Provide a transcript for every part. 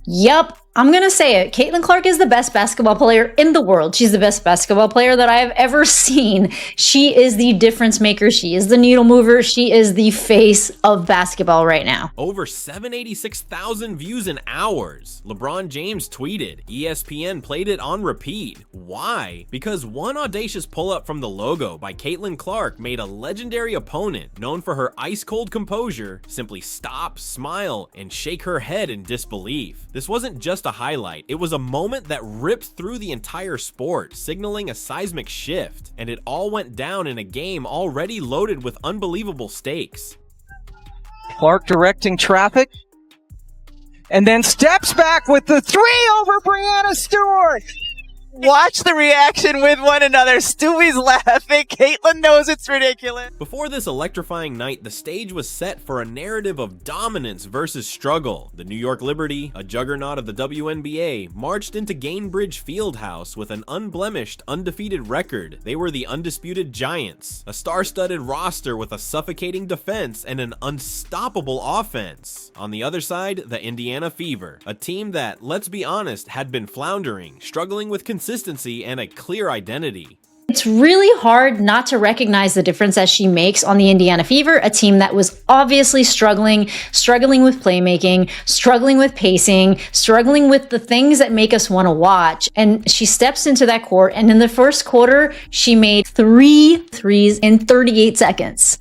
Yep, I'm gonna say it. Caitlin Clark is the best basketball player in the world. She's the best basketball player that I have ever seen. She is the difference maker. She is the needle mover. She is the face of basketball right now. Over 786,000 views in hours. LeBron James tweeted. ESPN played it on repeat. Why? Because one audacious pull-up from the logo by Caitlin Clark made a legendary opponent, known for her ice-cold composure, simply stop, smile, and shake her head in disbelief. This wasn't just a highlight, it was a moment that ripped through the entire sport, signaling a seismic shift, and it all went down in a game already loaded with unbelievable stakes. Clark directing traffic, and then steps back with the three over Breanna Stewart. Watch the reaction with one another. Stewie's laughing. Caitlin knows it's ridiculous. Before this electrifying night, the stage was set for a narrative of dominance versus struggle. The New York Liberty, a juggernaut of the WNBA, marched into Gainbridge Fieldhouse with an unblemished, undefeated record. They were the undisputed Giants, a star-studded roster with a suffocating defense and an unstoppable offense. On the other side, the Indiana Fever, a team that, let's be honest, had been floundering, struggling with consistency and a clear identity. It's really hard not to recognize the difference that she makes on the Indiana Fever, a team that was obviously struggling with playmaking, struggling with pacing, struggling with the things that make us want to watch. And she steps into that court, and in the first quarter, she made 3 threes in 38 seconds.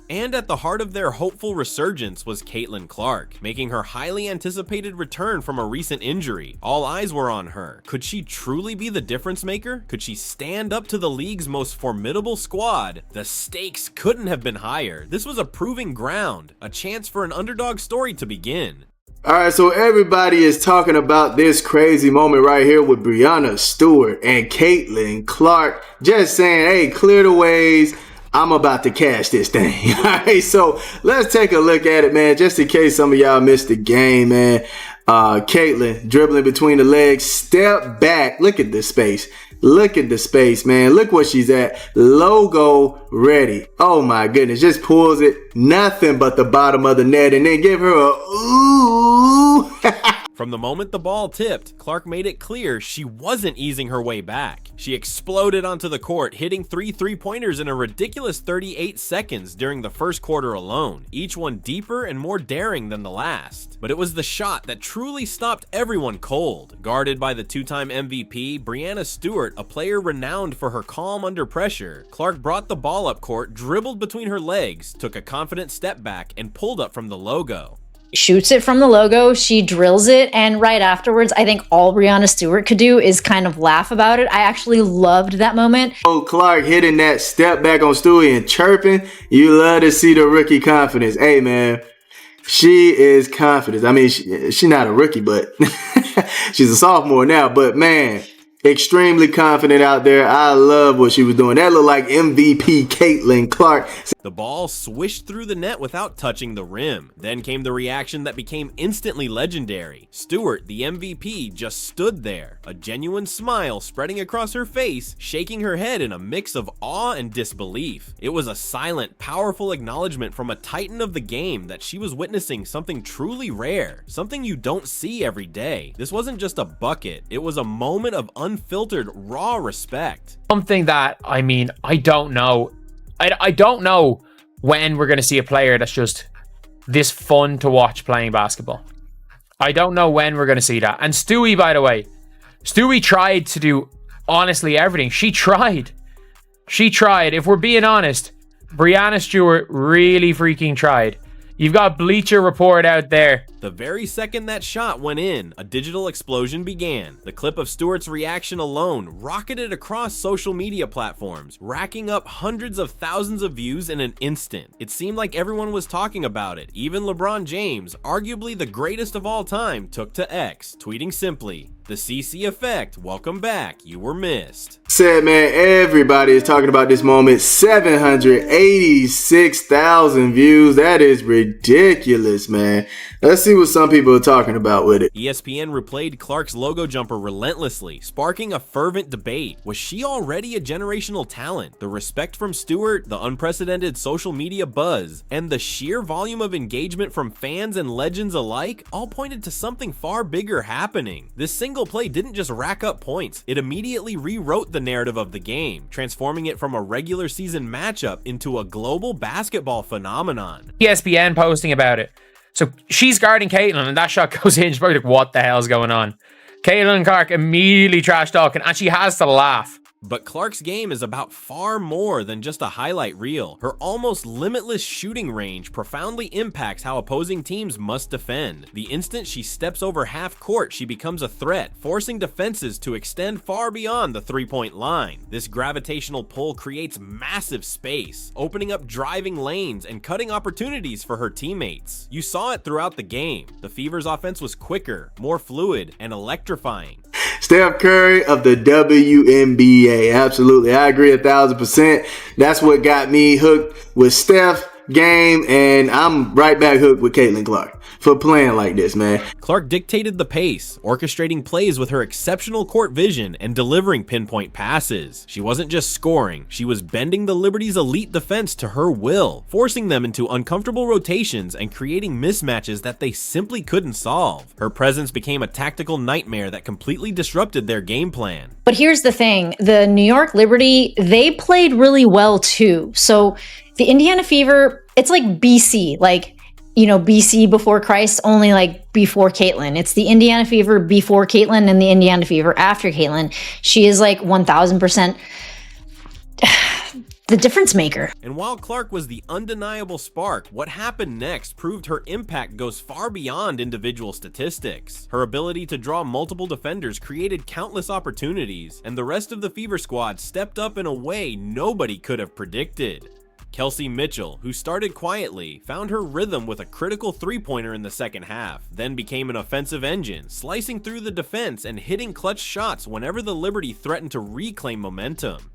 And at the heart of their hopeful resurgence was Caitlin Clark, making her highly anticipated return from a recent injury. All eyes were on her. Could she truly be the difference maker? Could she stand up to the league's most formidable squad? The stakes couldn't have been higher. This was a proving ground, a chance for an underdog story to begin. All right, so everybody is talking about this crazy moment right here with Breanna Stewart and Caitlin Clark, just saying, hey, clear the ways. I'm about to cash this thing. All right, so let's take a look at it, man, just in case some of y'all missed the game, man. Caitlin dribbling between the legs, step back. Look at this space. Look at the space, man. Look where she's at. Logo ready. Oh, my goodness. Just pulls it. Nothing but the bottom of the net, and then give her a ooh. From the moment the ball tipped, Clark made it clear she wasn't easing her way back. She exploded onto the court, hitting 3 three-pointers in a ridiculous 38 seconds during the first quarter alone, each one deeper and more daring than the last. But it was the shot that truly stopped everyone cold. Guarded by the two-time MVP, Breanna Stewart, a player renowned for her calm under pressure, Clark brought the ball up court, dribbled between her legs, took a confident step back, and pulled up from the logo. Shoots it from the logo, she drills it, and right afterwards, I think all Breanna Stewart could do is kind of laugh about it. I actually loved that moment. Oh, Clark hitting that step back on Stewie and chirping. You love to see the rookie confidence. Hey, man, she is confident. I mean, she's not a rookie, but she's a sophomore now. But, man, extremely confident out there. I love what she was doing. That looked like MVP Caitlin Clark. The ball swished through the net without touching the rim. Then came the reaction that became instantly legendary. Stewart, the MVP, just stood there, a genuine smile spreading across her face, shaking her head in a mix of awe and disbelief. It was a silent, powerful acknowledgement from a titan of the game that she was witnessing something truly rare, something you don't see every day. This wasn't just a bucket, it was a moment of unfiltered, raw respect. Something that, I mean, I don't know. I don't know when we're going to see a player that's just this fun to watch playing basketball. I don't know when we're going to see that. And Stewie, by the way, Stewie tried to do honestly everything. She tried. If we're being honest, Breanna Stewart really freaking tried. You've got Bleacher Report out there. The very second that shot went in, a digital explosion began. The clip of Stewart's reaction alone rocketed across social media platforms, racking up hundreds of thousands of views in an instant. It seemed like everyone was talking about it. Even LeBron James, arguably the greatest of all time, took to X, tweeting simply, "The CC effect, welcome back, you were missed." Said, man, everybody is talking about this moment. 786,000 views. That is ridiculous, man. Let's see what some people are talking about with it. ESPN replayed Clark's logo jumper relentlessly, sparking a fervent debate. Was she already a generational talent? The respect from Stewart, the unprecedented social media buzz, and the sheer volume of engagement from fans and legends alike all pointed to something far bigger happening. This single play didn't just rack up points, it immediately rewrote the narrative of the game, transforming it from a regular season matchup into a global basketball phenomenon. ESPN posting about it. So she's guarding Caitlin, and that shot goes in. She's probably like, what the hell's going on? Caitlin Clark immediately trash talking, and she has to laugh. But Clark's game is about far more than just a highlight reel. Her almost limitless shooting range profoundly impacts how opposing teams must defend. The instant she steps over half court, she becomes a threat, forcing defenses to extend far beyond the three-point line. This gravitational pull creates massive space, opening up driving lanes and cutting opportunities for her teammates. You saw it throughout the game. The Fever's offense was quicker, more fluid, and electrifying. Steph Curry of the WNBA. Absolutely. I agree 1,000%. That's what got me hooked with Steph game, and I'm right back hooked with Caitlin Clark for playing like this, man. Clark dictated the pace, orchestrating plays with her exceptional court vision and delivering pinpoint passes. She wasn't just scoring, she was bending the Liberty's elite defense to her will, forcing them into uncomfortable rotations and creating mismatches that they simply couldn't solve. Her presence became a tactical nightmare that completely disrupted their game plan. But here's the thing, the New York Liberty, they played really well too. So the Indiana Fever, it's like BC, like, you know, BC before Christ, only like before Caitlin. It's the Indiana Fever before Caitlin and the Indiana Fever after Caitlin. She is like 1,000% the difference maker. And while Clark was the undeniable spark, what happened next proved her impact goes far beyond individual statistics. Her ability to draw multiple defenders created countless opportunities, and the rest of the Fever squad stepped up in a way nobody could have predicted. Kelsey Mitchell, who started quietly, found her rhythm with a critical three-pointer in the second half, then became an offensive engine, slicing through the defense and hitting clutch shots whenever the Liberty threatened to reclaim momentum.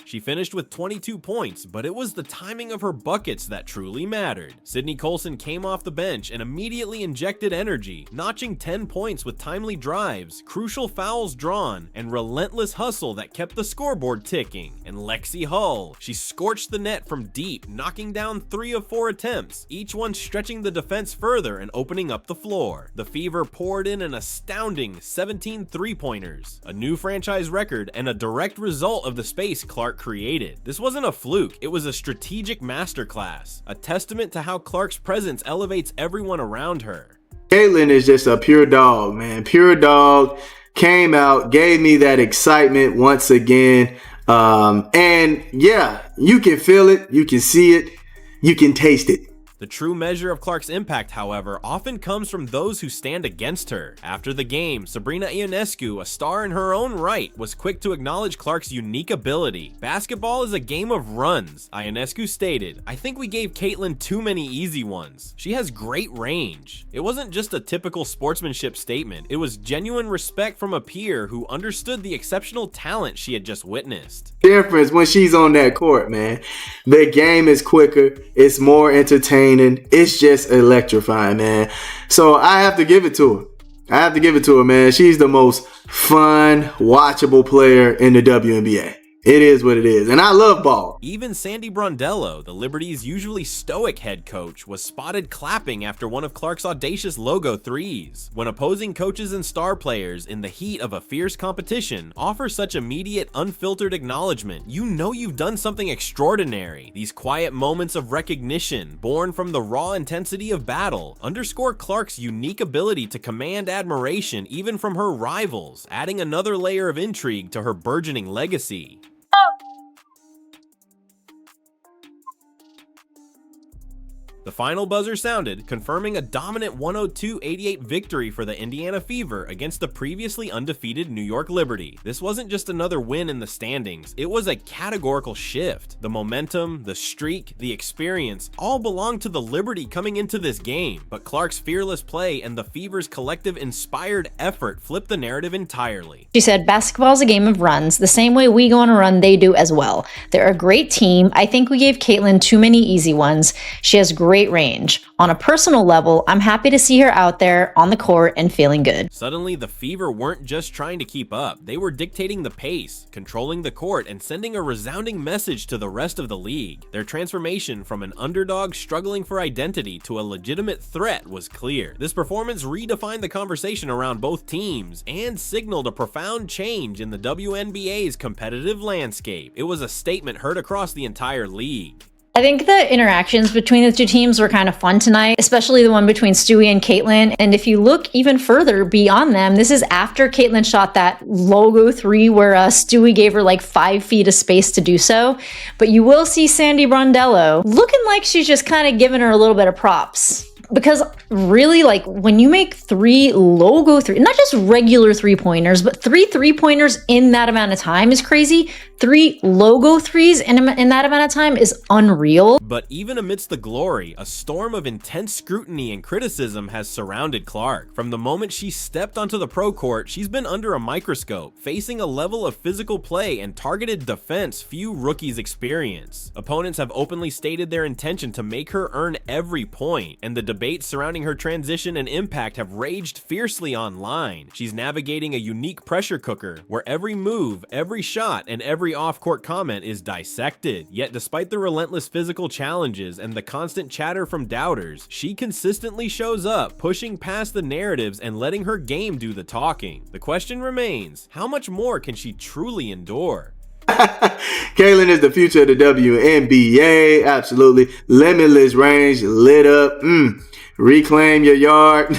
She finished with 22 points, but it was the timing of her buckets that truly mattered. Sydney Colson came off the bench and immediately injected energy, notching 10 points with timely drives, crucial fouls drawn, and relentless hustle that kept the scoreboard ticking. And Lexi Hull, she scorched the net from deep, knocking down 3 of 4 attempts, each one stretching the defense further and opening up the floor. The Fever poured in an astounding 17 three-pointers, a new franchise record and a direct result of the space Clark created. This wasn't a fluke, it was a strategic masterclass, a testament to how Clark's presence elevates everyone around her. Caitlin is just a pure dog, man. Pure dog. Came out, gave me that excitement once again. And yeah, you can feel it, you can see it, you can taste it. The true measure of Clark's impact, however, often comes from those who stand against her. After the game, Sabrina Ionescu, a star in her own right, was quick to acknowledge Clark's unique ability. Basketball is a game of runs, Ionescu stated. I think we gave Caitlin too many easy ones. She has great range. It wasn't just a typical sportsmanship statement, it was genuine respect from a peer who understood the exceptional talent she had just witnessed. Difference when she's on that court, man. The game is quicker, it's more entertaining. It's just electrifying, man. So I have to give it to her. Man. She's the most fun, watchable player in the WNBA. It is what it is, and I love ball. Even Sandy Brondello, the Liberty's usually stoic head coach, was spotted clapping after one of Clark's audacious logo threes. When opposing coaches and star players in the heat of a fierce competition offer such immediate, unfiltered acknowledgement, you know you've done something extraordinary. These quiet moments of recognition, born from the raw intensity of battle, underscore Clark's unique ability to command admiration even from her rivals, adding another layer of intrigue to her burgeoning legacy. The final buzzer sounded, confirming a dominant 102-88 victory for the Indiana Fever against the previously undefeated New York Liberty. This wasn't just another win in the standings, it was a categorical shift. The momentum, the streak, the experience, all belonged to the Liberty coming into this game, but Clark's fearless play and the Fever's collective inspired effort flipped the narrative entirely. She said, basketball's a game of runs. The same way we go on a run, they do as well. They're a great team. I think we gave Caitlin too many easy ones. She has great range. On a personal level, I'm happy to see her out there on the court and feeling good. Suddenly, the Fever weren't just trying to keep up. They were dictating the pace, controlling the court, and sending a resounding message to the rest of the league. Their transformation from an underdog struggling for identity to a legitimate threat was clear. This performance redefined the conversation around both teams and signaled a profound change in the WNBA's competitive landscape. It was a statement heard across the entire league. I think the interactions between the two teams were kind of fun tonight, especially the one between Stewie and Caitlin. And if you look even further beyond them, this is after Caitlin shot that logo three where Stewie gave her like 5 feet of space to do so. But you will see Sandy Brondello looking like she's just kind of giving her a little bit of props. Because really, like, when you make 3 logo three, not just regular 3-pointers, but 3 3-pointers in that amount of time is crazy. 3 logo threes in that amount of time is unreal. But even amidst the glory, a storm of intense scrutiny and criticism has surrounded Clark. From the moment she stepped onto the pro court, she's been under a microscope, facing a level of physical play and targeted defense few rookies experience. Opponents have openly stated their intention to make her earn every point, and the debates surrounding her transition and impact have raged fiercely online. She's navigating a unique pressure cooker, where every move, every shot, and every off-court comment is dissected. Yet despite the relentless physical challenges and the constant chatter from doubters, she consistently shows up, pushing past the narratives and letting her game do the talking. The question remains, how much more can she truly endure? Caitlin is the future of the WNBA. Absolutely. Limitless range, lit up. Reclaim your yard.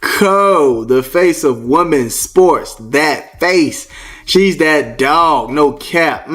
Co, the face of women's sports. That face. She's that dog. No cap.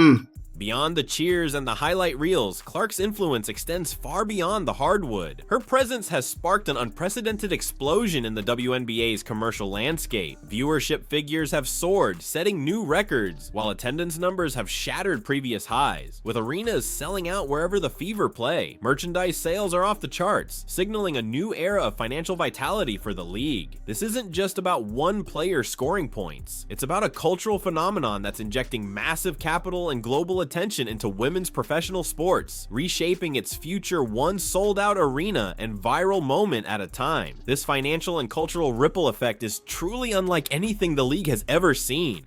Beyond the cheers and the highlight reels, Clark's influence extends far beyond the hardwood. Her presence has sparked an unprecedented explosion in the WNBA's commercial landscape. Viewership figures have soared, setting new records, while attendance numbers have shattered previous highs. With arenas selling out wherever the Fever play, merchandise sales are off the charts, signaling a new era of financial vitality for the league. This isn't just about one player scoring points. It's about a cultural phenomenon that's injecting massive capital and global attention into women's professional sports, reshaping its future one sold-out arena and viral moment at a time. This financial and cultural ripple effect is truly unlike anything the league has ever seen.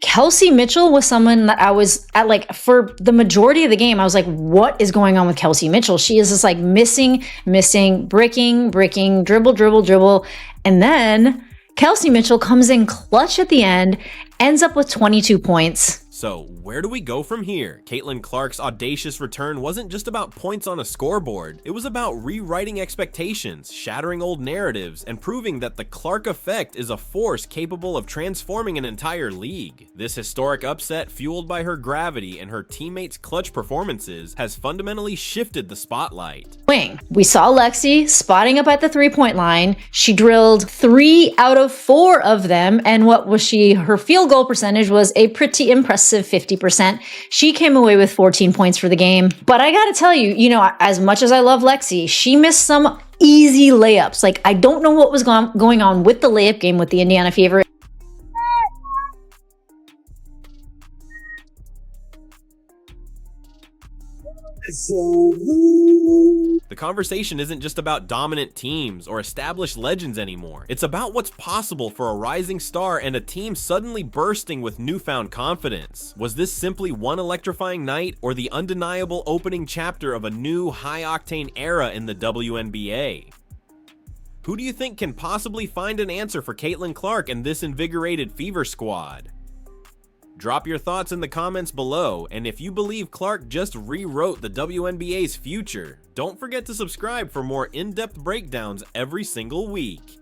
Kelsey Mitchell was someone that I was at, like, for the majority of the game, I was like, what is going on with Kelsey Mitchell? She is just like missing, bricking, dribble. And then Kelsey Mitchell comes in clutch at the end, ends up with 22 points. So, where do we go from here? Caitlin Clark's audacious return wasn't just about points on a scoreboard. It was about rewriting expectations, shattering old narratives, and proving that the Clark effect is a force capable of transforming an entire league. This historic upset, fueled by her gravity and her teammates' clutch performances, has fundamentally shifted the spotlight. Wing. We saw Lexi spotting up at the 3-point line. She drilled 3 out of 4 of them, and what was she? Her field goal percentage was a pretty impressive 50%. She came away with 14 points for the game. But I gotta tell you, as much as I love Lexi, she missed some easy layups. Like, I don't know what was going on with the layup game with the Indiana Fever. The conversation isn't just about dominant teams or established legends anymore. It's about what's possible for a rising star and a team suddenly bursting with newfound confidence. Was this simply one electrifying night, or the undeniable opening chapter of a new high-octane era in the WNBA? Who do you think can possibly find an answer for Caitlin Clark and this invigorated Fever squad? Drop your thoughts in the comments below, and if you believe Clark just rewrote the WNBA's future, don't forget to subscribe for more in-depth breakdowns every single week.